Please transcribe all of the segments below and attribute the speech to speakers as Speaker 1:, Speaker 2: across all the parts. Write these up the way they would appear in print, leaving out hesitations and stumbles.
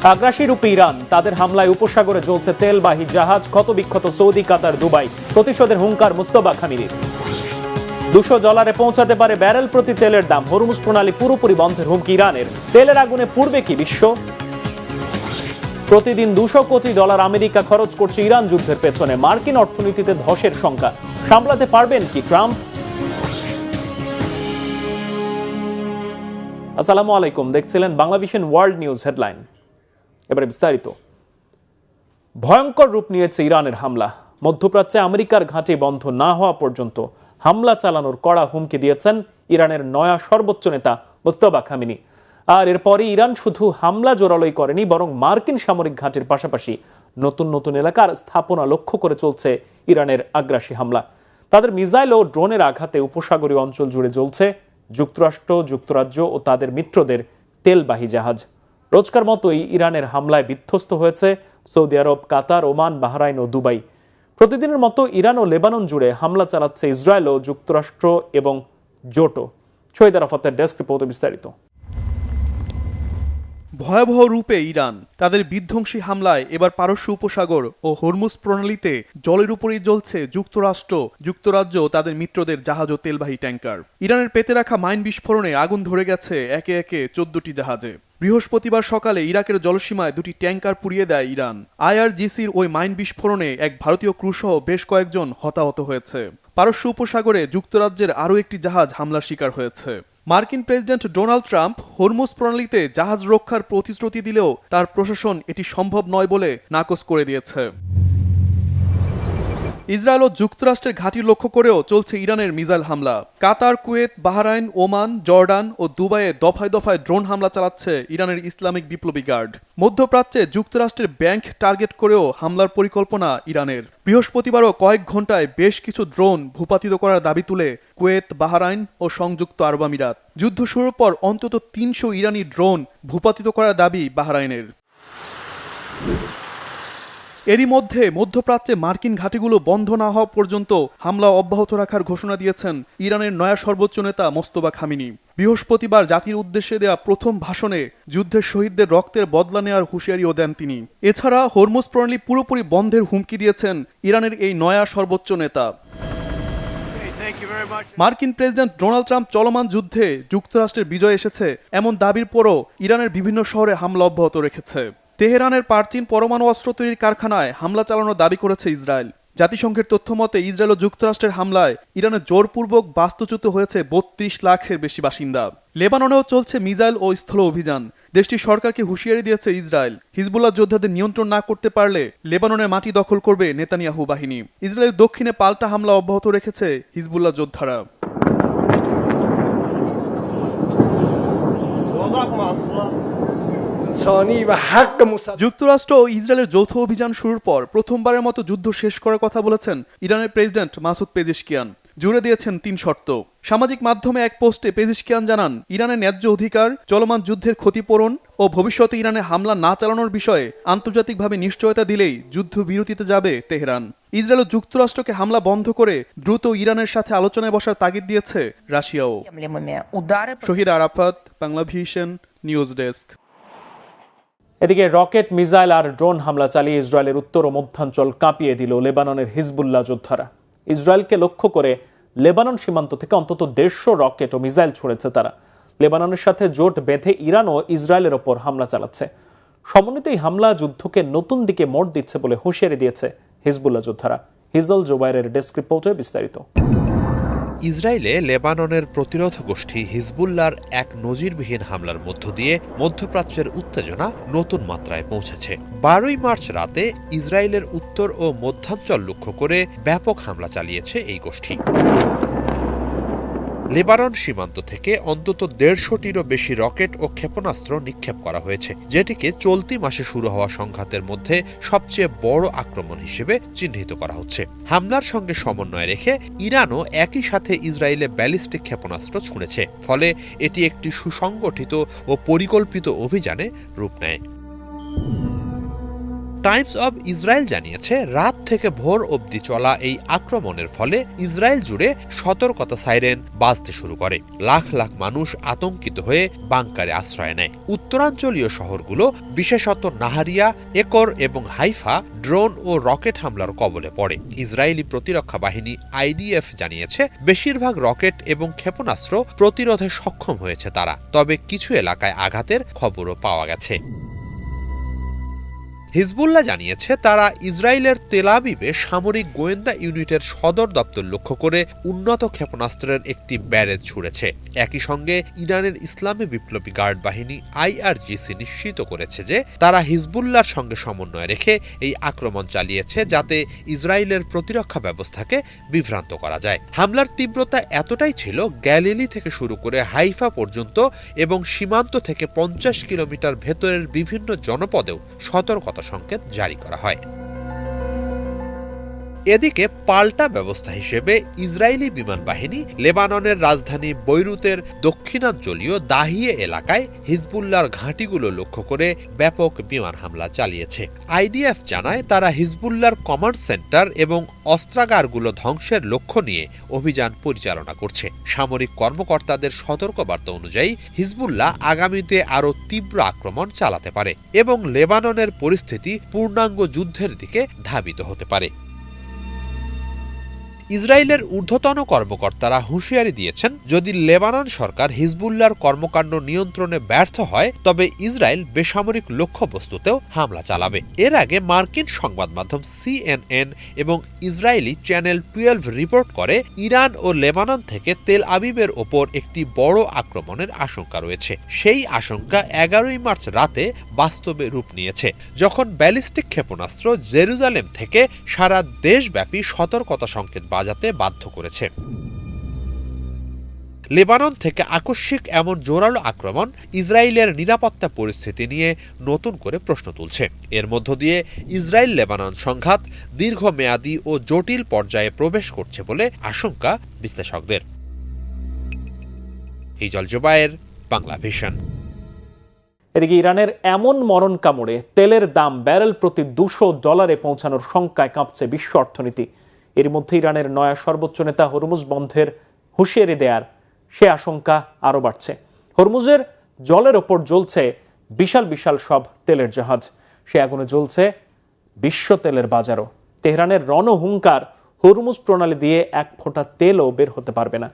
Speaker 1: আগ্রাসী রূপে ইরান, তাদের হামলায় উপসাগরে জ্বলছে তেলবাহী জাহাজ, ক্ষতবিক্ষত সৌদি, কাতার, দুবাই। প্রতিশোধের হুঙ্কার মুস্তফা খামিনির। $200 পৌঁছাতে পারে ব্যারেল প্রতি তেলের দাম। হরমুজ প্রণালী পুরোপুরি বন্ধের হুমকি ইরানের। তেলের আগুনে পুড়বে কি বিশ্ব? প্রতিদিন $200 কোটি আমেরিকা খরচ করছে ইরান যুদ্ধের পেছনে। মার্কিন অর্থনীতিতে ধসের শঙ্কা, সামলাতে পারবেন কি ট্রাম্প? আসসালামু আলাইকুম, দেখছিলেন বাংলাভিশন ওয়ার্ল্ড নিউজ হেডলাইন। এবারে বিস্তারিত। ভয়ঙ্কর রূপ নিয়েছে ইরানের হামলা। মধ্যপ্রাচ্যে আমেরিকার ঘাঁটি বন্ধ না হওয়া পর্যন্ত হামলা চালানোর কড়া হুমকি দিয়েছেন ইরানের নয়া সর্বোচ্চ নেতা মুস্তফা খামিনি। আর এরপরই ইরান শুধু হামলা জোরালোই করেনি, বরং মার্কিন সামরিক ঘাঁটির পাশাপাশি নতুন নতুন এলাকার স্থাপনা লক্ষ্য করে চলছে ইরানের আগ্রাসী হামলা। তাদের মিসাইল ও ড্রোনের আঘাতে উপসাগরীয় অঞ্চল জুড়ে জ্বলছে যুক্তরাষ্ট্র, যুক্তরাজ্য ও তাদের মিত্রদের তেলবাহী জাহাজ। রোজকার মতোই ইরানের হামলায় বিধ্বস্ত হয়েছে সৌদি আরব, কাতার, ওমান, বাহরাইন ও দুবাই। প্রতিদিনের মতো ইরান ও লেবানন জুড়ে হামলা চালাচ্ছে ইসরায়েল ও যুক্তরাষ্ট্র এবং জোটো। শহীদ আরাফাতের ডেস্ক রিপোর্টে বিস্তারিত।
Speaker 2: ভয়াবহ রূপে ইরান তাদের বিধ্বংসী হামলায় এবার পারস্য উপসাগর ও হরমুজ প্রণালীতে জলের উপরেই জ্বলছে যুক্তরাষ্ট্র, যুক্তরাজ্য ও তাদের মিত্রদের জাহাজ ও তেলবাহী ট্যাঙ্কার। ইরানের পেতে রাখা মাইন বিস্ফোরণে আগুন ধরে গেছে একে একে 14টি জাহাজে। বৃহস্পতিবার সকালে ইরাকের জলসীমায় 2টি ট্যাঙ্কার পুড়িয়ে দেয় ইরান। IRGCর ওই মাইন বিস্ফোরণে এক ভারতীয় ক্রুসহ বেশ কয়েকজন হতাহত হয়েছে। পারস্য উপসাগরে যুক্তরাজ্যের আরও একটি জাহাজ হামলার শিকার হয়েছে। মার্কিন প্রেসিডেন্ট ডোনাল্ড ট্রাম্প হরমুজ প্রণালীতে জাহাজ রক্ষার প্রতিশ্রুতি দিলেও তার প্রশাসন এটি সম্ভব নয় বলে নাকচ করে দিয়েছে। ইসরায়েল ও যুক্তরাষ্ট্রের ঘাঁটি লক্ষ্য করেও চলছে ইরানের মিসাইল হামলা। কাতার, কুয়েত, বাহরাইন, ওমান, জর্ডান ও দুবাইয়ে দফায় দফায় ড্রোন হামলা চালাচ্ছে ইরানের ইসলামিক বিপ্লবী গার্ড। মধ্যপ্রাচ্যে যুক্তরাষ্ট্রের ব্যাংক টার্গেট করেও হামলার পরিকল্পনা ইরানের। বৃহস্পতিবারও কয়েক ঘন্টায় বেশ কিছু ড্রোন ভূপাতিত করার দাবি তুলে কুয়েত, বাহরাইন ও সংযুক্ত আরব আমিরাত। যুদ্ধ শুরুর পর অন্তত 300 ইরানি ড্রোন ভূপাতিত করার দাবি বাহরাইনের। এরই মধ্যে মধ্যপ্রাচ্যে মার্কিন ঘাঁটিগুলো বন্ধ না হওয়া পর্যন্ত হামলা অব্যাহত রাখার ঘোষণা দিয়েছেন ইরানের নয়া সর্বোচ্চ নেতা মোস্তফা খামিনি। বৃহস্পতিবার জাতির উদ্দেশ্যে দেয়া প্রথম ভাষণে যুদ্ধের শহীদদের রক্তের বদলা নেওয়ার হুঁশিয়ারিও দেন তিনি। এছাড়া হরমুজ প্রণালী পুরোপুরি বন্ধের হুমকি দিয়েছেন ইরানের এই নয়া সর্বোচ্চ নেতা। মার্কিন প্রেসিডেন্ট ডোনাল্ড ট্রাম্প চলমান যুদ্ধে যুক্তরাষ্ট্রের বিজয় এসেছে এমন দাবির পরও ইরানের বিভিন্ন শহরে হামলা অব্যাহত রেখেছে। তেহরানের পারচিন পরমাণু অস্ত্র তৈরির কারখানায় হামলা চালানোর দাবি করেছে ইসরায়েল। জাতিসংঘের তথ্য মতে ইসরায়েল ও যুক্তরাষ্ট্রের হামলায় ইরানে জোরপূর্বক বাস্তুচ্যুত হয়েছে 32 লাখের বেশি বাসিন্দা। লেবাননেও চলছে মিসাইল ও স্থল অভিযান। দেশটির সরকারকে হুঁশিয়ারি দিয়েছে ইসরায়েল, হিজবুল্লাহ যোদ্ধাদের নিয়ন্ত্রণ না করতে পারলে লেবাননের মাটি দখল করবে নেতানিয়াহু বাহিনী। ইসরায়েলের দক্ষিণে পাল্টা হামলা অব্যাহত রেখেছে হিজবুল্লাহ যোদ্ধারা। যুক্তরাষ্ট্র ও ইসরায়েলের যৌথ অভিযান শুরুর পর প্রথমবারের মতো যুদ্ধ শেষ করার কথা বলেছেন ইরানের প্রেসিডেন্ট মাসুদ পেজেশকিয়ান। জুড়ে দিয়েছেন 3 শর্ত। সামাজিক মাধ্যমে এক পোস্টে পেজেশকিয়ান জানান, ইরানের ন্যায্য অধিকার, চলমান যুদ্ধের ক্ষতিপূরণ ও ভবিষ্যতে ইরানে হামলা না চালানোর বিষয়ে আন্তর্জাতিকভাবে নিশ্চয়তা দিলেই যুদ্ধবিরতিতে যাবে তেহরান। ইসরায়েল ও যুক্তরাষ্ট্রকে হামলা বন্ধ করে দ্রুত ইরানের সাথে আলোচনায় বসার তাগিদ দিয়েছে রাশিয়াও। শহীদ আরাফাত, বাংলাভিশন নিউজ ডেস্ক।
Speaker 1: এদিকে রকেট, মিসাইল আর ড্রোন হামলা চালিয়ে ইসরায়েলের উত্তর ও মধ্যাঞ্চল কাঁপিয়ে দিল লেবাননের হিজবুল্লাহ যোদ্ধারা। ইসরায়েলকে লক্ষ্য করে লেবানন সীমান্ত থেকে অন্তত 150 রকেট ও মিসাইল ছুড়েছে তারা। লেবাননের সাথে জোট বেঁধে ইরান ও ইসরায়েলের ওপর হামলা চালাচ্ছে। সমন্বিত এই হামলা যুদ্ধকে নতুন দিকে মোড় দিচ্ছে বলে হুঁশিয়ারি দিয়েছে হিজবুল্লাহ যোদ্ধারা। হিজল জোবাইরের ডেস্ক রিপোর্টে বিস্তারিত।
Speaker 3: ইসরায়েলে লেবাননের প্রতিরোধ গোষ্ঠী হিজবুল্লাহর এক নজিরবিহীন হামলার মধ্য দিয়ে মধ্যপ্রাচ্যের উত্তেজনা নতুন মাত্রায় পৌঁছেছে। 12 মার্চ রাতে ইসরায়েলের উত্তর ও মধ্যাঞ্চল লক্ষ্য করে ব্যাপক হামলা চালিয়েছে এই গোষ্ঠী। লেবানন সীমান্ত থেকে অন্তত 150টিরও বেশি রকেট ও ক্ষেপণাস্ত্র নিক্ষেপ করা হয়েছে, যেটিকে চলতি মাসে শুরু হওয়া সংঘাতের মধ্যে সবচেয়ে বড় আক্রমণ হিসেবে চিহ্নিত করা হচ্ছে। হামলার সঙ্গে সমন্বয় রেখে ইরানও একই সাথে ইসরায়েলে ব্যালিস্টিক ক্ষেপণাস্ত্র ছুঁড়েছে, ফলে এটি একটি সুসংগঠিত ও পরিকল্পিত অভিযানে রূপ নেয়। টাইমস অব ইসরায়েল জানিয়েছে রাত থেকে ভোর অবধি চলা এই আক্রমণের ফলে ইসরায়েল জুড়ে সতর্কতা সাইরেন বাজতে শুরু করে। লাখ লাখ মানুষ আতঙ্কিত হয়ে বাংকারে আশ্রয় নেয়। উত্তরাঞ্চলীয় শহরগুলো বিশেষত নাহারিয়া, একর এবং হাইফা ড্রোন ও রকেট হামলার কবলে পড়ে। ইসরায়েলি প্রতিরক্ষা বাহিনী IDF জানিয়েছে বেশিরভাগ রকেট এবং ক্ষেপণাস্ত্র প্রতিরোধে সক্ষম হয়েছে তারা, তবে কিছু এলাকায় আঘাতের খবরও পাওয়া গেছে। হিজবুল্লাহ জানিয়েছে তারা ইসরায়েলের তেল আবিবে সামরিক গোয়েন্দা ইউনিটের সদর দপ্তর লক্ষ্য করে উন্নত ক্ষেপণাস্ত্রের একটি ব্যারেজ ছুড়েছে। একই সঙ্গে ইরানের ইসলামী বিপ্লবী গার্ড বাহিনী IRGC নিশ্চিত করেছে যে তারা হিজবুল্লাহর সঙ্গে সমন্বয় রেখে এই আক্রমণ চালিয়েছে যাতে ইসরায়েলের প্রতিরক্ষা ব্যবস্থাকে বিভ্রান্ত করা যায়। হামলার তীব্রতা এতটাই ছিল গ্যালিলি থেকে শুরু করে হাইফা পর্যন্ত এবং সীমান্ত থেকে 50 কিলোমিটার ভেতরের বিভিন্ন জনপদেও সতর্কতা সংকেত জারি করা হয়। এদিকে পাল্টা ব্যবস্থা হিসেবে ইসরায়েলি বিমান বাহিনী লেবাননের রাজধানী বৈরুতের দক্ষিণাঞ্চলীয় দাহিয়ে এলাকায় হিজবুল্লাহর ঘাঁটিগুলো লক্ষ্য করে ব্যাপক বিমান হামলা চালিয়েছে। IDF জানায় তারা হিজবুল্লাহর কমান্ড সেন্টার এবং অস্ত্রাগারগুলো ধ্বংসের লক্ষ্য নিয়ে অভিযান পরিচালনা করছে। সামরিক কর্মকর্তাদের সতর্কবার্তা অনুযায়ী হিজবুল্লাহ আগামীতে আরও তীব্র আক্রমণ চালাতে পারে এবং লেবাননের পরিস্থিতি পূর্ণাঙ্গ যুদ্ধের দিকে ধাবিত হতে পারে। ইসরায়েলের ঊর্ধ্বতন কর্মকর্তারা হুঁশিয়ারি দিয়েছেন যদি লেবানন সরকার হিজবুল্লাহর কর্মকাণ্ড নিয়ন্ত্রণে ব্যর্থ হয় তবে ইসরায়েল বেসামরিক লক্ষ্যবস্তুতেও হামলা চালাবে। এর আগে মার্কিন সংবাদ মাধ্যম CNN এবং ইসরায়েলি চ্যানেল 12 রিপোর্ট করে ইরান ও লেবানন থেকে তেল আবিবের ওপর একটি বড় আক্রমণের আশঙ্কা রয়েছে। সেই আশঙ্কা 11 মার্চ রাতে বাস্তবে রূপ নিয়েছে, যখন ব্যালিস্টিক ক্ষেপণাস্ত্র জেরুজালেম থেকে সারা দেশব্যাপী সতর্কতা সংকেত বাজাতে বাধ্য করেছে। লেবানন থেকে আকস্মিক এমন জোরালো আক্রমণ ইসরায়েলের নিরাপত্তা পরিস্থিতি নিয়ে নতুন করে প্রশ্ন তুলছে। এর মধ্য দিয়ে ইসরায়েল লেবানন সংঘাত দীর্ঘমেয়াদী ও জটিল পর্যায়ে প্রবেশ করছে বলে আশঙ্কা বিশ্লেষকদের। হিজল জুবায়ের, বাংলা ভিশন।
Speaker 1: এদিকে ইরানের এমন মরণ কামড়ে তেলের দাম ব্যারেল প্রতি $200 পৌঁছানোর শঙ্কায় কাঁপছে বিশ্ব অর্থনীতি। এর মধ্যে ইরানের নয়া সর্বোচ্চ নেতা হরমুজ বন্ধের হুঁশিয়ারি দেয়ার সে আশঙ্কা আরও বাড়ছে। হরমুজের জলের ওপর জ্বলছে বিশাল বিশাল সব তেলের জাহাজ, সে আগুনে জ্বলছে বিশ্ব তেলের বাজারও। তেহরানের রণহুঙ্কার, হরমুজ প্রণালী দিয়ে এক ফোঁটা তেলও বের হতে পারবে না।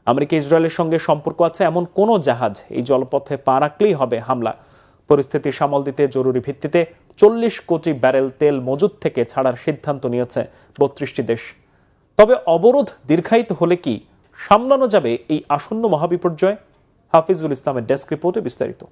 Speaker 1: আমেরিকা ইসরায়েলের সঙ্গে সম্পর্ক আছে এমন কোনো জাহাজ এই জলপথে পা রাখলেই হবে হামলা। পরিস্থিতি সামাল দিতে জরুরি ভিত্তিতে 40 কোটি ব্যারেল তেল মজুদ থেকে ছাড়ার সিদ্ধান্ত নিয়েছে 32টি দেশ। তবে অবরোধ দীর্ঘায়িত হলে কি সামলানো যাবে এই আসন্ন মহাবিপর্যয়? হাফিজুল ইসলামের ডেস্ক রিপোর্টে বিস্তারিত।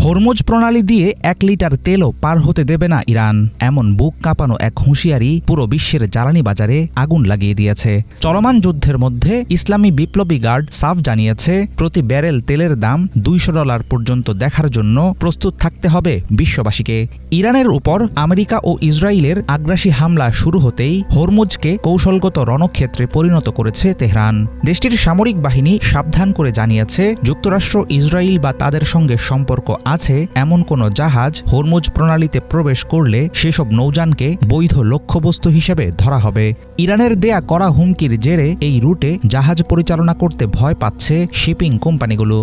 Speaker 4: হরমুজ প্রণালী দিয়ে 1 লিটার তেলও পার হতে দেবে না ইরান, এমন বুক কাঁপানো এক হুঁশিয়ারি পুরো বিশ্বের জ্বালানি বাজারে আগুন লাগিয়ে দিয়েছে। চলমান যুদ্ধের মধ্যে ইসলামী বিপ্লবী গার্ড সাফ জানিয়েছে প্রতি ব্যারেল তেলের দাম $200 পর্যন্ত দেখার জন্য প্রস্তুত থাকতে হবে বিশ্ববাসীকে। ইরানের উপর আমেরিকা ও ইসরায়েলের আগ্রাসী হামলা শুরু হতেই হরমুজকে কৌশলগত রণক্ষেত্রে পরিণত করেছে তেহরান। দেশটির সামরিক বাহিনী সাবধান করে জানিয়েছে যুক্তরাষ্ট্র, ইসরায়েল বা তাদের সঙ্গে সম্পর্ক আছে এমন কোন জাহাজ হরমুজ প্রণালীতে প্রবেশ করলে সেসব নৌযানকে বৈধ লক্ষ্যবস্তু হিসেবে ধরা হবে। ইরানের দেয়া কড়া হুমকির জেরে এই রুটে জাহাজ পরিচালনা করতে ভয় পাচ্ছে শিপিং কোম্পানিগুলো।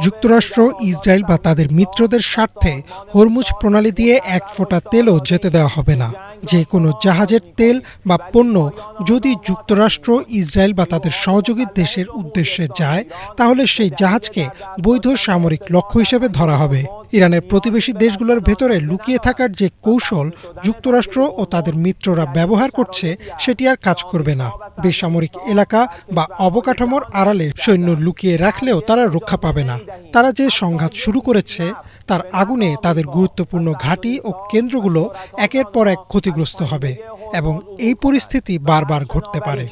Speaker 5: যুক্তরাষ্ট্র, ইসরায়েল বা তাদের মিত্রদের স্বার্থে হরমুজ প্রণালী দিয়ে এক ফোঁটা তেলও যেতে দেওয়া হবে না। যে কোনো জাহাজের তেল বা পণ্য যদি যুক্তরাষ্ট্র, ইসরায়েল বা তাদের সহযোগী দেশের উদ্দেশ্যে যায় তাহলে সেই জাহাজকে বৈধ সামরিক লক্ষ্য হিসেবে ধরা হবে। ইরানের প্রতিবেশী দেশগুলোর ভেতরে লুকিয়ে থাকার যে কৌশল যুক্তরাষ্ট্র ও তাদের মিত্ররা ব্যবহার করছে সেটি আর কাজ করবে না। বেসামরিক এলাকা বা অবকাঠামোর আড়ালে সৈন্য লুকিয়ে রাখলেও তারা রক্ষা পাবে না। তারা যে সংঘাত শুরু করেছে তার আগুনে তাদের গুরুত্বপূর্ণ ঘাঁটি ও কেন্দ্রগুলো একের পর এক ক্ষতিগ্রস্ত হবে এবং এই পরিস্থিতি বারবার ঘটতে পারে।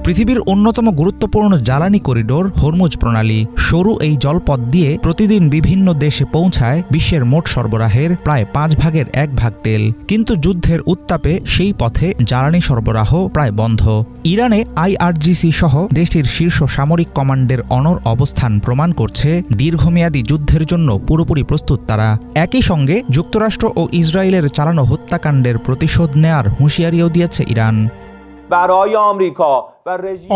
Speaker 4: পৃথিবীর অন্যতম গুরুত্বপূর্ণ জ্বালানি করিডোর হরমুজ প্রণালী। সরু এই জলপথ দিয়ে প্রতিদিন বিভিন্ন দেশে পৌঁছায় বিশ্বের মোট সরবরাহের প্রায় 1/5 তেল। কিন্তু যুদ্ধের উত্তাপে সেই পথে জ্বালানি সরবরাহ প্রায় বন্ধ। ইরানে IRGC সহ দেশটির শীর্ষ সামরিক কমান্ডের অনড় অবস্থান প্রমাণ করছে দীর্ঘমেয়াদী যুদ্ধের জন্য পুরোপুরি প্রস্তুত তারা। একই সঙ্গে যুক্তরাষ্ট্র ও ইসরায়েলের চালানো হত্যাকাণ্ডের প্রতিশোধ নেয়ার হুঁশিয়ারিও দিয়েছে ইরান।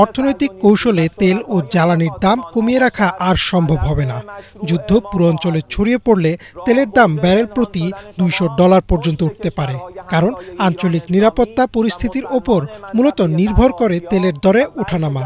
Speaker 5: অর্থনৈতিক কৌশলে তেল ও জ্বালানির দাম কমিয়ে রাখা আর সম্ভব হবে না। যুদ্ধ পুরো অঞ্চলে ছড়িয়ে পড়লে তেলের দাম ব্যারেল প্রতি $200 পর্যন্ত উঠতে পারে, কারণ আঞ্চলিক নিরাপত্তা পরিস্থিতির ওপর মূলত নির্ভর করে তেলের দরে ওঠানামা।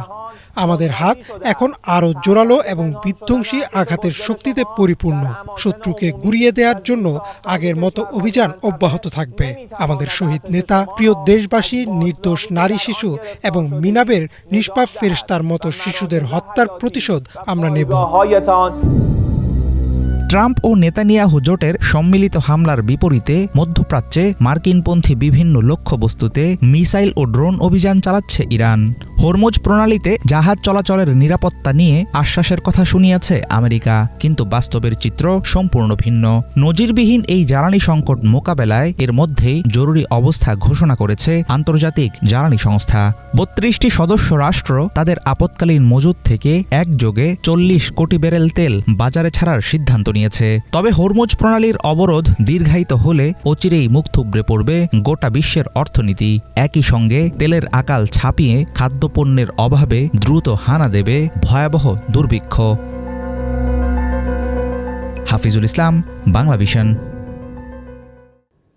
Speaker 5: আমাদের হাত এখন আরও জোরালো এবং বিধ্বংসী আঘাতের শক্তিতে পরিপূর্ণ। শত্রুকে গুড়িয়ে দেওয়ার জন্য আগের মতো অভিযান অব্যাহত থাকবে। আমাদের শহীদ নেতা, প্রিয় দেশবাসী, নির্দোষ নারী, শিশু এবং মিনাবের নিষ্পাপ ফেরেশতার মতো শিশুদের হত্যার প্রতিশোধ আমরা নেব।
Speaker 4: ট্রাম্প ও নেতানিয়াহু জোটের সম্মিলিত হামলার বিপরীতে মধ্যপ্রাচ্যে মার্কিনপন্থী বিভিন্ন লক্ষ্যবস্তুতে মিসাইল ও ড্রোন অভিযান চালাচ্ছে ইরান। হরমুজ প্রণালীতে জাহাজ চলাচলের নিরাপত্তা নিয়ে আশ্বাসের কথা শুনিয়েছে আমেরিকা, কিন্তু বাস্তবের চিত্র সম্পূর্ণ ভিন্ন। নজিরবিহীন এই জ্বালানি সংকট মোকাবেলায় এর মধ্যেই জরুরি অবস্থা ঘোষণা করেছে আন্তর্জাতিক জ্বালানি সংস্থা। 32টি সদস্য রাষ্ট্র তাদের আপৎকালীন মজুদ থেকে একযোগে 40 কোটি ব্যারেল তেল বাজারে ছাড়ার সিদ্ধান্ত নিয়েছে। তবে হরমুজ প্রণালীর অবরোধ দীর্ঘায়িত হলে অচিরেই মুখ থুবড়ে পড়বে গোটা বিশ্বের অর্থনীতি। একই সঙ্গে তেলের আকাল ছাপিয়ে খাদ্যপণ্যের অভাবে দ্রুত হানা দেবে ভয়াবহ দুর্ভিক্ষ। হাফিজুল ইসলাম, বাংলাভিশন।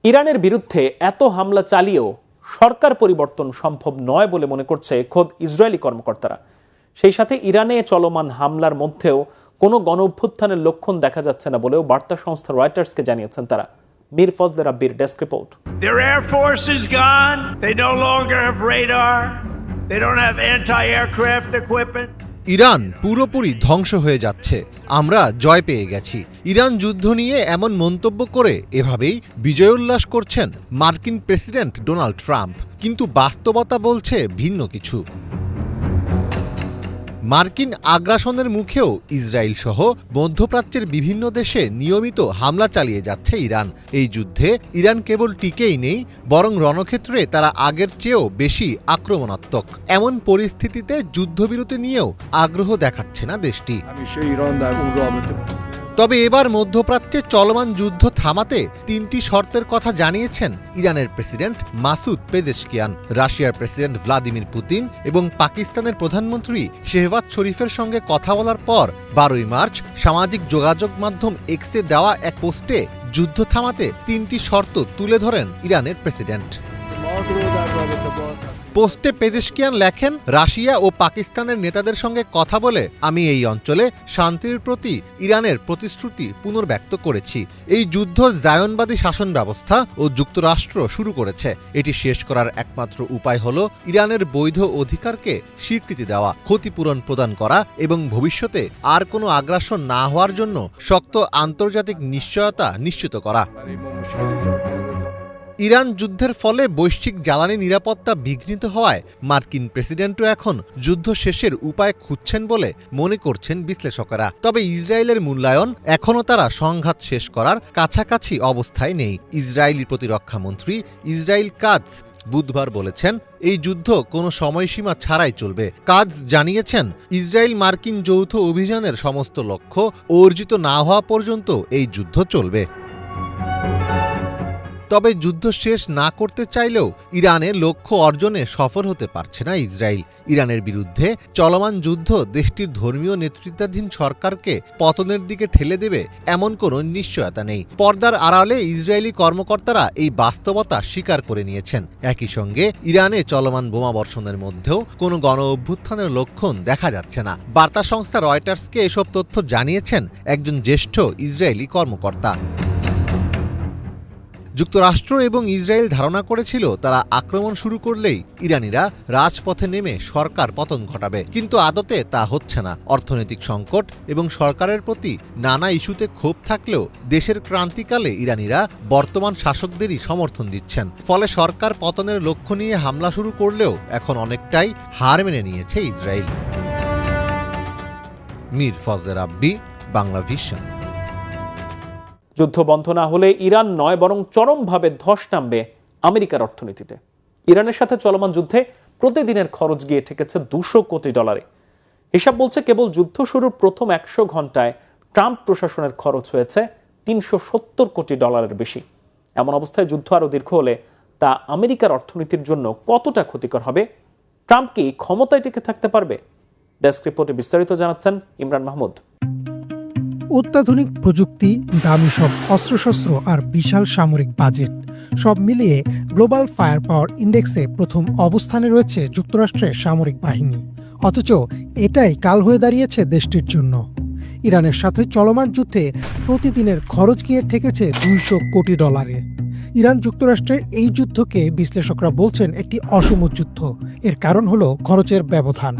Speaker 1: ইরানের বিরুদ্ধে এত হামলা চালিয়েও সরকার পরিবর্তন সম্ভব নয় বলে মনে করছে খোদ ইসরায়েলি কর্মকর্তারা। সেই সাথে ইরানে চলমান হামলার মধ্যেও কোনো গণঅভ্যুত্থানের লক্ষণ দেখা যাচ্ছে না বলেও বার্তা সংস্থা রয়টার্সকে জানিয়েছেন তারা। মীর ফজলে রাব্বির desk report.
Speaker 6: Their air force is gone. They no longer have radar. They don't have anti-aircraft equipment.
Speaker 3: Iran পুরোপুরি ধ্বংস হয়ে যাচ্ছে, আমরা জয় পেয়ে গেছি। ইরান যুদ্ধ নিয়ে এমন মন্তব্য করে এভাবেই বিজয়োল্লাস করছেন মার্কিন প্রেসিডেন্ট ডোনাল্ড ট্রাম্প, কিন্তু বাস্তবতা বলছে ভিন্ন কিছু। মার্কিন আগ্রাসনের মুখেও ইসরায়েল সহ মধ্যপ্রাচ্যের বিভিন্ন দেশে নিয়মিত হামলা চালিয়ে যাচ্ছে ইরান। এই যুদ্ধে ইরান কেবল টিকেই নেই, বরং রণক্ষেত্রে তারা আগের চেয়েও বেশি আক্রমণাত্মক। এমন পরিস্থিতিতে যুদ্ধবিরতি নিয়েও আগ্রহ দেখাচ্ছে না দেশটি। তবে এবার মধ্যপ্রাচ্যে চলমান যুদ্ধ থামাতে 3টি শর্তের কথা জানিয়েছেন ইরানের প্রেসিডেন্ট মাসুদ পেজেশকিয়ান। রাশিয়ার প্রেসিডেন্ট ভ্লাদিমির পুতিন এবং পাকিস্তানের প্রধানমন্ত্রী শেহবাজ শরীফের সঙ্গে কথা বলার পর 12ই মার্চ সামাজিক যোগাযোগ মাধ্যম এক্সে দেওয়া এক পোস্টে যুদ্ধ থামাতে 3টি শর্ত তুলে ধরেন ইরানের প্রেসিডেন্ট। পোস্টে পেজেশকিয়ান লেখেন, রাশিয়া ও পাকিস্তানের নেতাদের সঙ্গে কথা বলে আমি এই অঞ্চলে শান্তির প্রতি ইরানের প্রতিশ্রুতি পুনর্ব্যক্ত করেছি। এই যুদ্ধ জায়নবাদী শাসন ব্যবস্থা ও যুক্তরাষ্ট্র শুরু করেছে। এটি শেষ করার একমাত্র উপায় হল ইরানের বৈধ অধিকারকে স্বীকৃতি দেওয়া, ক্ষতিপূরণ প্রদান করা এবং ভবিষ্যতে আর কোনো আগ্রাসন না হওয়ার জন্য শক্ত আন্তর্জাতিক নিশ্চয়তা নিশ্চিত করা। ইরান যুদ্ধের ফলে বৈশ্বিক জ্বালানি নিরাপত্তা বিঘ্নিত হওয়ায় মার্কিন প্রেসিডেন্টও এখন যুদ্ধ শেষের উপায় খুঁজছেন বলে মনে করছেন বিশ্লেষকেরা। তবে ইসরায়েলের মূল্যায়ন এখনও তারা সংঘাত শেষ করার কাছাকাছি অবস্থায় নেই। ইসরায়েলি প্রতিরক্ষামন্ত্রী ইসরায়েল কাটজ বুধবার বলেছেন, এই যুদ্ধ কোনো সময়সীমা ছাড়াই চলবে। কাটজ জানিয়েছেন, ইসরায়েল মার্কিন যৌথ অভিযানের সমস্ত লক্ষ্য অর্জিত না হওয়া পর্যন্ত এই যুদ্ধ চলবে। তবে যুদ্ধ শেষ না করতে চাইলেও ইরানের লক্ষ্য অর্জনে সফল হতে পারছে না ইসরায়েল। ইরানের বিরুদ্ধে চলমান যুদ্ধ দেশটির ধর্মীয় নেতৃত্বাধীন সরকারকে পতনের দিকে ঠেলে দেবে এমন কোনো নিশ্চয়তা নেই। পর্দার আড়ালে ইসরায়েলি কর্মকর্তারা এই বাস্তবতা স্বীকার করে নিয়েছেন। একই সঙ্গে ইরানে চলমান বোমাবর্ষণের মধ্যেও কোনো গণ অভ্যুত্থানের লক্ষণ দেখা যাচ্ছে না। বার্তা সংস্থা রয়টার্সকে এসব তথ্য জানিয়েছেন একজন জ্যেষ্ঠ ইসরায়েলি কর্মকর্তা।
Speaker 7: যুক্তরাষ্ট্র এবং ইসরায়েল ধারণা করেছিল তারা আক্রমণ শুরু করলেই ইরানিরা রাজপথে নেমে সরকার পতন ঘটাবে, কিন্তু আদতে তা হচ্ছে না। অর্থনৈতিক সংকট এবং সরকারের প্রতি নানা ইস্যুতে ক্ষোভ থাকলেও দেশের ক্রান্তিকালে ইরানিরা বর্তমান শাসকদেরই সমর্থন দিচ্ছেন। ফলে সরকার পতনের লক্ষ্য নিয়ে হামলা শুরু করলেও এখন অনেকটাই হার মেনে নিয়েছে ইসরায়েল। মীর ফজলে রাব্বি, বাংলা ভিশন।
Speaker 1: যুদ্ধ বন্ধ না হলে ইরান নয় বরং চরমভাবে ধস নামবে আমেরিকার অর্থনীতিতে। ইরানের সাথে চলমান যুদ্ধে প্রতিদিনের খরচ গিয়ে ঠেকেছে $200 কোটি। হিসাব বলছে কেবল যুদ্ধ শুরুর প্রথম 100 ঘন্টায় ট্রাম্প প্রশাসনের খরচ হয়েছে $370 কোটি বেশি। এমন অবস্থায় যুদ্ধ আরো দীর্ঘ হলে তা আমেরিকার অর্থনীতির জন্য কতটা ক্ষতিকর হবে? ট্রাম্প কি ক্ষমতায় টিকে থাকতে পারবে? ডেস্ক রিপোর্টে বিস্তারিত জানাচ্ছেন ইমরান মাহমুদ।
Speaker 5: অত্যাধুনিক প্রযুক্তি, দামি সব অস্ত্রশস্ত্র আর বিশাল সামরিক বাজেট সব মিলিয়ে গ্লোবাল ফায়ার পাওয়ার ইন্ডেক্সে প্রথম অবস্থানে রয়েছে যুক্তরাষ্ট্রের সামরিক বাহিনী। অথচ এটাই কাল হয়ে দাঁড়িয়েছে দেশটির জন্য। ইরানের সাথে চলমান যুদ্ধে প্রতিদিনের খরচ গিয়ে ঠেকেছে $200 কোটি। ইরান যুক্তরাষ্ট্রের এই যুদ্ধকে বিশ্লেষকরা বলছেন একটি অসম যুদ্ধ। এর কারণ হলো খরচের ব্যবধান।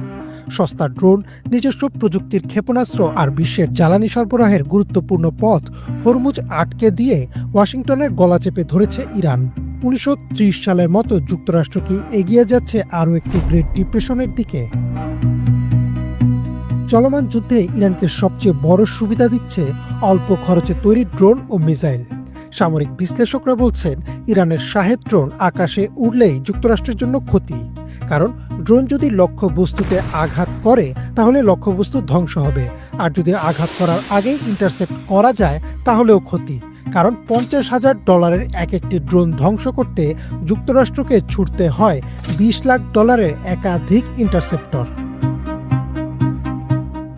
Speaker 5: সস্তা ড্রোন, নিজস্ব প্রযুক্তির ক্ষেপণাস্ত্র আর বিশ্বের জ্বালানি সরবরাহের গুরুত্বপূর্ণ পথ হরমুজ আটকে দিয়ে ওয়াশিংটনের গলা চেপে ধরেছে ইরান। 1930 সালের মতো যুক্তরাষ্ট্র কি এগিয়ে যাচ্ছে আরও একটি গ্রেট ডিপ্রেশনের দিকে? চলমান যুদ্ধে ইরানকে সবচেয়ে বড় সুবিধা দিচ্ছে অল্প খরচে তৈরি ড্রোন ও মিসাইল। সামরিক বিশ্লেষকরা বলছেন ইরানের শাহেদ ড্রোন আকাশে উড়লেই যুক্তরাষ্ট্রের জন্য ক্ষতি। কারণ ড্রোন যদি লক্ষ্যবস্তুতে আঘাত করে তাহলে লক্ষ্যবস্তু ধ্বংস হবে, আর যদি আঘাত করার আগেই ইন্টারসেপ্ট করা যায় তাহলেও ক্ষতি। কারণ $50,000 এক একটি ড্রোন ধ্বংস করতে যুক্তরাষ্ট্রকে ছুটতে হয় $20 লাখ একাধিক interceptor.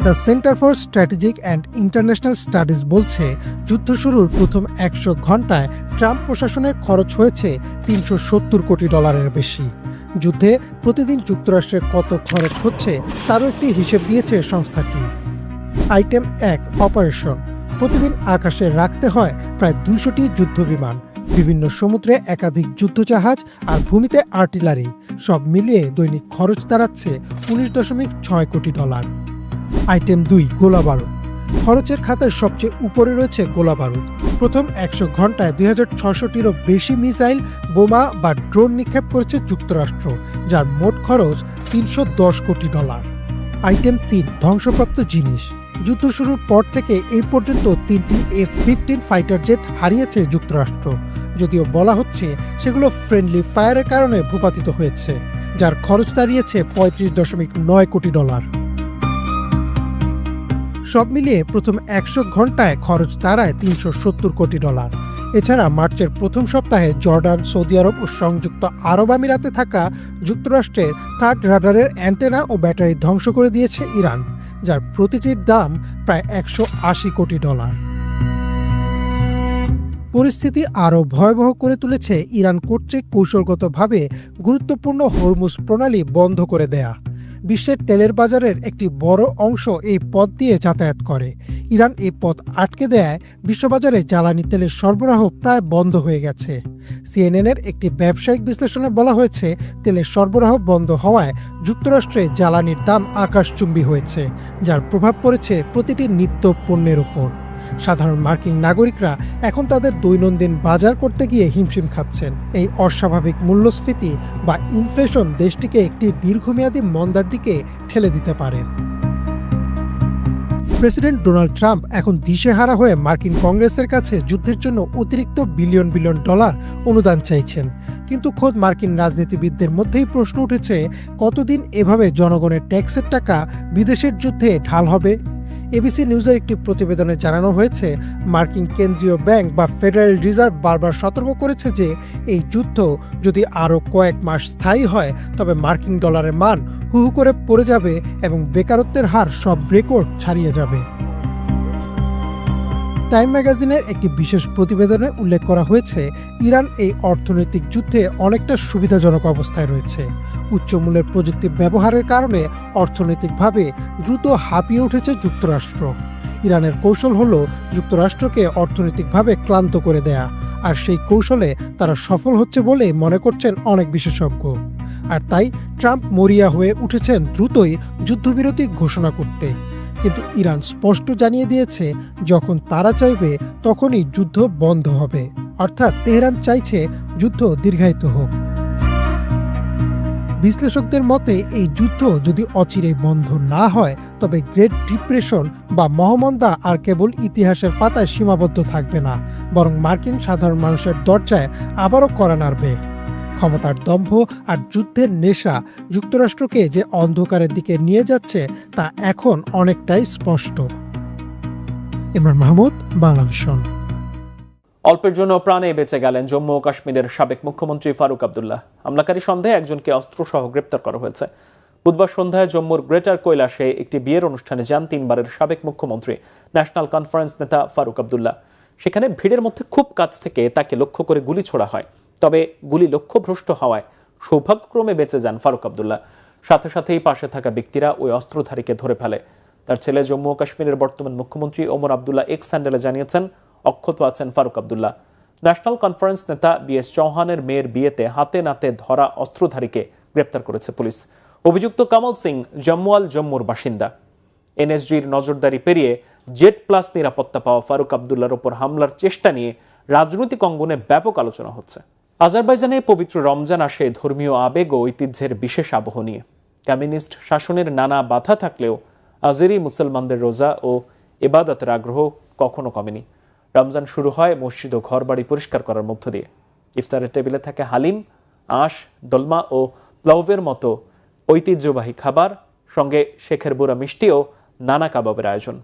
Speaker 5: The centre for strategic and international studies বলছে যুদ্ধ শুরুর প্রথম 100 ঘন্টায় ট্রাম্প প্রশাসনের খরচ হয়েছে $370 কোটি বেশি। যুদ্ধে প্রতিদিন যুক্তরাষ্ট্রের কত খরচ হচ্ছে তারও একটি হিসেব দিয়েছে সংস্থাটি। Item 1, operation. প্রতিদিন আকাশে রাখতে হয় প্রায় 200টি যুদ্ধবিমান, বিভিন্ন সমুদ্রে একাধিক যুদ্ধজাহাজ আর ভূমিতে আর্টিলারি। সব মিলিয়ে দৈনিক খরচ দাঁড়াচ্ছে $19.6 কোটি। আইটেম 2, গোলাবারুদ। খরচের খাতায় সবচেয়ে উপরে রয়েছে গোলাবারুদ। প্রথম 100 ঘন্টায় 2600টিরও বেশি মিসাইল, বোমা বা ড্রোন নিক্ষেপ করেছে যুক্তরাষ্ট্র, যার মোট খরচ $310 কোটি। আইটেম 3, ধ্বংসপ্রাপ্ত জিনিস। যুদ্ধ শুরুর পর থেকে এই পর্যন্ত 3টি F-15 ফাইটার জেট হারিয়েছে যুক্তরাষ্ট্র, যদিও বলা হচ্ছে সেগুলো ফ্রেন্ডলি ফায়ারের কারণে ভূপাতিত হয়েছে, যার খরচ দাঁড়িয়েছে $35.9 কোটি। সব মিলিয়ে প্রথম 100 ঘন্টায় খরচ দাঁড়ায় $370 কোটি। এছাড়া মার্চের প্রথম সপ্তাহে জর্ডান, সৌদি আরব ও সংযুক্ত আরব আমিরাতে থাকা যুক্তরাষ্ট্রের থার্ড রাডারের অ্যান্টেনা ও ব্যাটারি ধ্বংস করে দিয়েছে ইরান, যার প্রতিটির দাম প্রায় $180 কোটি। পরিস্থিতি আরও ভয়াবহ করে তুলেছে ইরান কর্তৃক কৌশলগতভাবে গুরুত্বপূর্ণ হরমুজ প্রণালী বন্ধ করে দেয়া। বিশ্বের তেলের বাজারের একটি বড় অংশ এই পথ দিয়ে যাতায়াত করে। ইরান এই পথ আটকে দেয়ায় বিশ্ববাজারে জ্বালানি তেলের সরবরাহ প্রায় বন্ধ হয়ে গেছে। সিএনএনের একটি ব্যবসায়িক বিশ্লেষণে বলা হয়েছে, তেলের সরবরাহ বন্ধ হওয়ায় যুক্তরাষ্ট্রে জ্বালানির দাম আকাশচুম্বী হয়েছে, যার প্রভাব পড়েছে প্রতিটি নিত্য পণ্যের ওপর। সাধারণ মার্কিন নাগরিকরা এখন তাদের দৈনন্দিন বাজার করতে গিয়ে হিমশিম খাচ্ছেন। এই অস্বাভাবিক মূল্যস্ফীতি বা ইনফ্লেশন দেশটিকে একটি দীর্ঘমেয়াদী মন্দার দিকে ঠেলে দিতে পারে। প্রেসিডেন্ট ডোনাল্ড ট্রাম্প এখন দিশেহারা হয়ে মার্কিন কংগ্রেসের কাছে যুদ্ধের জন্য অতিরিক্ত বিলিয়ন বিলিয়ন ডলার অনুদান চাইছেন। কিন্তু খোদ মার্কিন রাজনীতিবিদদের মধ্যেই প্রশ্ন উঠেছে, কতদিন এভাবে জনগণের ট্যাক্সের টাকা বিদেশের যুদ্ধে ঢাল হবে? এবিসি নিউজের একটি প্রতিবেদনে জানানো হয়েছে, মার্কিন কেন্দ্রীয় ব্যাংক বা ফেডারেল রিজার্ভ বারবার সতর্ক করেছে যে এই যুদ্ধ যদি আরও কয়েক মাস স্থায়ী হয় তবে মার্কিন ডলারের মান হু হু করে পড়ে যাবে এবং বেকারত্বের হার সব রেকর্ড ছাড়িয়ে যাবে। টাইম ম্যাগাজিনের একটি বিশেষ প্রতিবেদনে উল্লেখ করা হয়েছে, ইরান এই অর্থনৈতিক যুদ্ধে অনেকটা সুবিধাজনক অবস্থায় রয়েছে। উচ্চমূল্যের প্রযুক্তি ব্যবহারের কারণে অর্থনৈতিকভাবে দ্রুত হাঁপিয়ে উঠেছে যুক্তরাষ্ট্র। ইরানের কৌশল হল যুক্তরাষ্ট্রকে অর্থনৈতিকভাবে ক্লান্ত করে দেয়া আর সেই কৌশলে তারা সফল হচ্ছে বলে মনে করছেন অনেক বিশেষজ্ঞ। আর তাই ট্রাম্প মরিয়া হয়ে উঠেছেন দ্রুতই যুদ্ধবিরতি ঘোষণা করতে। কিন্তু ইরান স্পষ্ট জানিয়ে দিয়েছে, যখন তারা চাইবে তখনই যুদ্ধ বন্ধ হবে। অর্থাৎ তেহরান চাইছে যুদ্ধ দীর্ঘায়িত হোক। বিশ্লেষকদের মতে এই যুদ্ধ যদি অচিরেই বন্ধ না হয়, তবে গ্রেট ডিপ্রেশন বা মহামন্দা আর কেবল ইতিহাসের পাতায় সীমাবদ্ধ থাকবে না, বরং মার্কিন সাধারণ মানুষের দরজায় আবারও কড়া নাড়বে। ক্ষমতার দম্ভ আর যুদ্ধের নেশা যুক্তরাষ্ট্রকে যে অন্ধকারের দিকে নিয়ে যাচ্ছে তা এখন অনেকটাই স্পষ্ট। ইমরান মাহমুদ, বাংলাভিশন।
Speaker 1: অল্পের জন্য প্রাণে বেঁচে গেলেন জম্মু ও কাশ্মীরের সাবেক মুখ্যমন্ত্রী ফারুক আবদুল্লাহ। হামলাকারী সন্দেহে একজনকে অস্ত্রসহ গ্রেপ্তার করা হয়েছে। বুধবার সন্ধ্যায় জম্মুর গ্রেটার কৈলাসে একটি বিয়ের অনুষ্ঠানে যান 3 বারের সাবেক মুখ্যমন্ত্রী ন্যাশনাল কনফারেন্স নেতা ফারুক আবদুল্লাহ। সেখানে ভিড়ের মধ্যে খুব কাছ থেকে তাকে লক্ষ্য করে গুলি ছোড়া হয়। তবে গুলি লক্ষ্যভ্রষ্ট হওয়ায় সৌভাগ্যক্রমে বেঁচে যান ফারুক আবদুল্লাহ। সাথে সাথেই পাশে থাকা ব্যক্তিরা ওই অস্ত্রধারীকে ধরে ফেলে। তার ছেলে জম্মু ও কাশ্মীরের বর্তমান মুখ্যমন্ত্রী ওমর আবদুল্লাহ এক্স হ্যান্ডেলে জানিয়েছেন, অক্ষত আছেন ফারুক আবদুল্লাহ। ন্যাশনাল কনফারেন্স নেতা বিএস চৌহানের মেয়ের বিয়েতে হাতে নাতে ধরা অস্ত্রধারীকে গ্রেপ্তার করেছে পুলিশ। অভিযুক্ত কামাল সিং জম্মুর বাসিন্দা। এনএসজির নজরদারি পেরিয়ে জেড প্লাস নিরাপত্তা পাওয়া ফারুক আবদুল্লাহর ওপর হামলার চেষ্টা নিয়ে রাজনৈতিক অঙ্গনে ব্যাপক আলোচনা হচ্ছে। আজারবাইজানে পবিত্র রমজান আসে ধর্মীয় আবেগ ও ঐতিহ্যের বিশেষ আবহ নিয়ে। কমিউনিস্ট শাসনের নানা বাধা থাকলেও আজেরি মুসলমানদের রোজা ও ইবাদতের আগ্রহ কখনো কমেনি। রমজান শুরু হয় মসজিদ ও ঘরবাড়ি পরিষ্কার করার মধ্য দিয়ে। ইফতারের টেবিলে থাকে হালিম, আঁশ, দোলমা ও প্লাউভের মতো ঐতিহ্যবাহী খাবার, সঙ্গে শেখের বুড়া মিষ্টি ও নানা কাবাবের আয়োজন।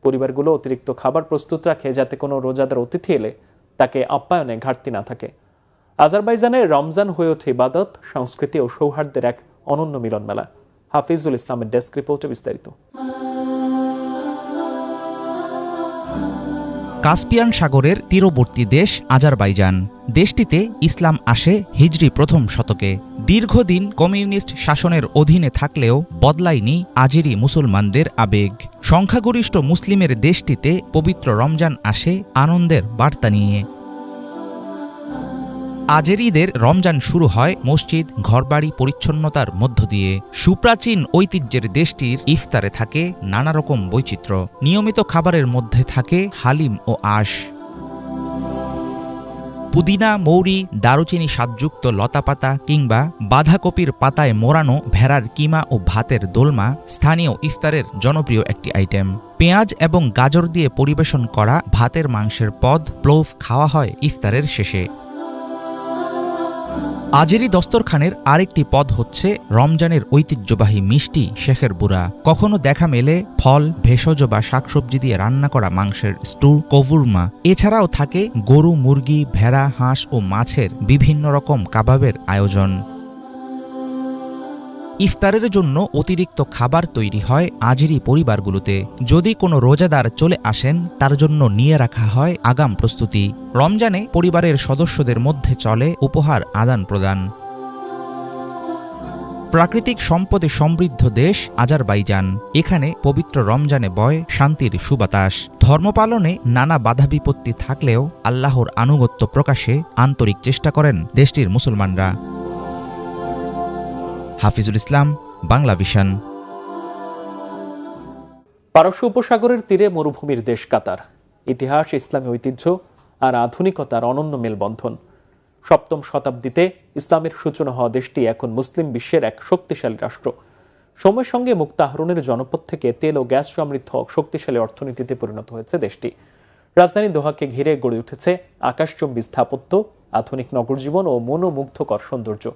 Speaker 1: পরিবারগুলো অতিরিক্ত খাবার প্রস্তুত রাখে যাতে কোনো রোজাদার অতিথি এলে তাকে আপ্যায়নে ঘাটতি না থাকে। আজারবাইজানে রমজান হয়ে ওঠে ইবাদত, সংস্কৃতি ও সৌহার্দ্যের এক অনন্য মিলন মেলা। হাফিজুল ইসলামের ডেস্ক রিপোর্টে বিস্তারিত।
Speaker 4: কাস্পিয়ান সাগরের তীরবর্তী দেশ আজারবাইজান। দেশটিতে ইসলাম আসে হিজরি 1ম শতকে। দীর্ঘদিন কমিউনিস্ট শাসনের অধীনে থাকলেও বদলায়নি আজেরি মুসলমানদের আবেগ। সংখ্যাগরিষ্ঠ মুসলিমের দেশটিতে পবিত্র রমজান আসে আনন্দের বার্তা নিয়ে। আজেরিদের রমজান শুরু হয় মসজিদ, ঘরবাড়ি পরিচ্ছন্নতার মধ্য দিয়ে। সুপ্রাচীন ঐতিহ্যের দেশটির ইফতারে থাকে নানা রকম বৈচিত্র্য। নিয়মিত খাবারের মধ্যে থাকে হালিম ও আঁশ। পুদিনা, মৌরি, দারুচিনি স্বাদযুক্ত লতাপাতা কিংবা বাঁধাকপির পাতায় মোড়ানো ভেড়ার কিমা ও ভাতের দোলমা স্থানীয় ইফতারের জনপ্রিয় একটি আইটেম। পেঁয়াজ এবং গাজর দিয়ে পরিবেশন করা ভাতের মাংসের পদ প্লোভ খাওয়া হয় ইফতারের শেষে। আজেরি দস্তরখানের আরেকটি পদ হচ্ছে রমজানের ঐতিহ্যবাহী মিষ্টি শেখের বুড়া। কখনো দেখা মেলে ফল, ভেষজ বা শাকসবজি দিয়ে রান্না করা মাংসের স্টু, কভুরমা। এছাড়াও থাকে গরু, মুরগি, ভেড়া, হাঁস ও মাছের বিভিন্ন রকম কাবাবের আয়োজন। ইফতারের জন্য অতিরিক্ত খাবার তৈরি হয় আজেরি পরিবারগুলোতে। যদি কোনো রোজাদার চলে আসেন তার জন্য নিয়ে রাখা হয় আগাম প্রস্তুতি। রমজানে পরিবারের সদস্যদের মধ্যে চলে উপহার আদান প্রদান। প্রাকৃতিক সম্পদে সমৃদ্ধ দেশ আজারবাইজান। এখানে পবিত্র রমজানে বয় শান্তির সুবাতাস। ধর্ম পালনে নানা বাধা বিপত্তি থাকলেও আল্লাহর আনুগত্য প্রকাশে আন্তরিক চেষ্টা করেন দেশটির মুসলমানরা। হাফিজুল ইসলাম, বাংলাভিশন।
Speaker 1: পারস্য উপসাগরের তীরে মরুভূমির দেশ কাতার। ইতিহাস, ইসলামী ঐতিহ্য আর আধুনিকতার অনন্য মেলবন্ধন। 7ম শতাব্দীতে ইসলামের সূচনা হওয়া দেশটি এখন মুসলিম বিশ্বের এক শক্তিশালী রাষ্ট্র। সময়ের সঙ্গে মুক্তা আহরণের জনপদ থেকে তেল ও গ্যাস সমৃদ্ধ শক্তিশালী অর্থনীতিতে পরিণত হয়েছে দেশটি। রাজধানী দোহাকে ঘিরে গড়ে উঠেছে আকাশচুম্বী স্থাপত্য, আধুনিক নগরজীবন ও মনোমুগ্ধকর সৌন্দর্য।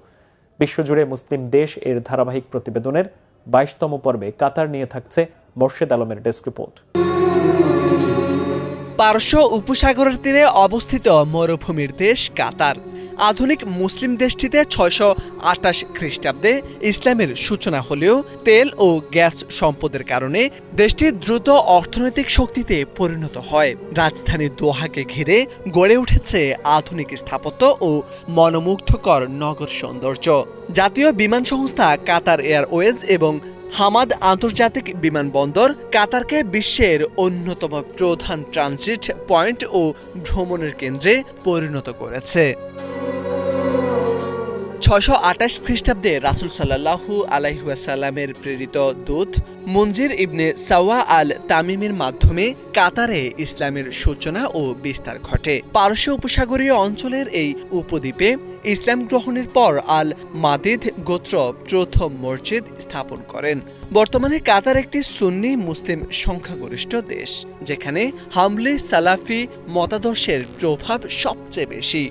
Speaker 1: বিশ্বজুড়ে মুসলিম দেশ এর ধারাবাহিক প্রতিবেদনের 22তম পর্বে কাতার নিয়ে থাকছে মোর্শেদ আলমের ডেস্ক রিপোর্ট।
Speaker 8: পারস্য উপসাগরের তীরে অবস্থিত মরুভূমির দেশ কাতার। আধুনিক মুসলিম দেশটিতে 628 খ্রিস্টাব্দে ইসলামের সূচনা হলেও তেল ও গ্যাস সম্পদের কারণে দেশটি দ্রুত অর্থনৈতিক শক্তিতে পরিণত হয়। রাজধানী দোহাকে ঘিরে গড়ে উঠেছে আধুনিক স্থাপত্য ও মনোমুগ্ধকর নগর সৌন্দর্য। জাতীয় বিমান সংস্থা কাতার এয়ারওয়েজ এবং হামাদ আন্তর্জাতিক বিমানবন্দর কাতারকে বিশ্বের অন্যতম প্রধান ট্রানজিট পয়েন্ট ও ভ্রমণের কেন্দ্রে পরিণত করেছে। 628 খ্রিস্টাব্দে রাসূল সাল্লাল্লাহু আলাইহি ওয়াসাল্লামের প্রেরিত দূত মুনজির ইবনে সাওয়া আল তামিমের মাধ্যমে কাতারে ইসলামের সূচনা ও বিস্তার ঘটে। পারস্য উপসাগরীয় অঞ্চলের এই উপদ্বীপে ইসলাম গ্রহণের পর আল মাদিদ গোত্র প্রথম মসজিদ স্থাপন করেন। বর্তমানে কাতার একটি সুন্নি মুসলিম সংখ্যাগরিষ্ঠ দেশ, যেখানে হামলি সালাফি মতাদর্শের প্রভাব সবচেয়ে বেশি।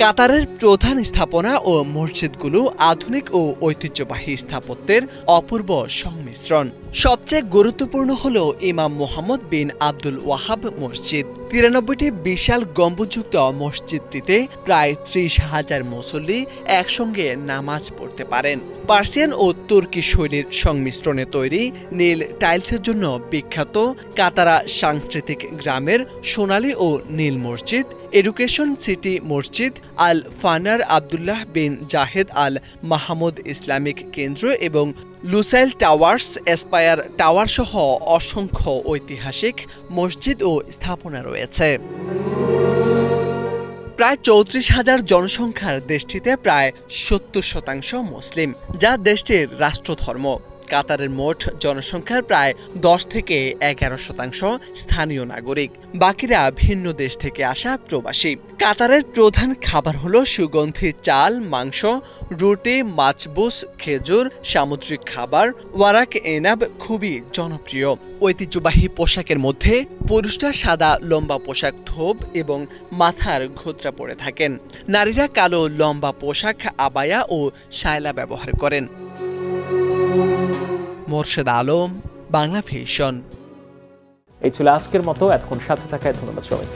Speaker 8: কাতারের প্রধান স্থাপনা ও মসজিদগুলো আধুনিক ও ঐতিহ্যবাহী স্থাপত্যের অপূর্ব সংমিশ্রণ। সবচেয়ে গুরুত্বপূর্ণ হল ইমাম মুহাম্মদ বিন আব্দুল ওয়াহাব মসজিদ। 93টি বিশাল গম্বুজযুক্ত মসজিদটিতে প্রায় 30,000 মুসল্লি একসঙ্গে নামাজ পড়তে পারেন। পার্সিয়ান ও তুর্কি শৈলীর সংমিশ্রণে তৈরি নীল টাইলসের জন্য বিখ্যাত কাতারা সাংস্কৃতিক গ্রামের সোনালী ও নীল মসজিদ, এডুকেশন সিটি মসজিদ, আল ফানার আবদুল্লাহ বিন জাহেদ আল মাহমুদ ইসলামিক কেন্দ্র এবং লুসাইল টাওয়ার্স, এসপায়ার টাওয়ার সহ অসংখ্য ঐতিহাসিক মসজিদ ও স্থাপনা রয়েছে। প্রায় 34,000 জনসংখ্যার দেশটিতে প্রায় 70% মুসলিম, যা দেশটির রাষ্ট্রধর্ম। কাতারের মোট জনসংখ্যার প্রায় 10 থেকে 11% স্থানীয় নাগরিক, বাকিরা ভিন্ন দেশ থেকে আসা প্রবাসী। কাতারের প্রধান খাবার হলো সুগন্ধি চাল, মাংস, রুটি, মাছবুস, খেজুর, সামুদ্রিক খাবার, ওয়ারাক এনাব খুবই জনপ্রিয়। ঐতিহ্যবাহী পোশাকের মধ্যে পুরুষরা সাদা লম্বা পোশাক, থোপ এবং মাথার ঘোতরা পরে থাকেন। নারীরা কালো লম্বা পোশাক, আবায়া ও শায়লা ব্যবহার করেন। মোর্শেদ আলম, বাংলা ভিশন।
Speaker 1: এই ছিল আজকের মতো। এতক্ষণ সাথে থাকায় ধন্যবাদ সবাই।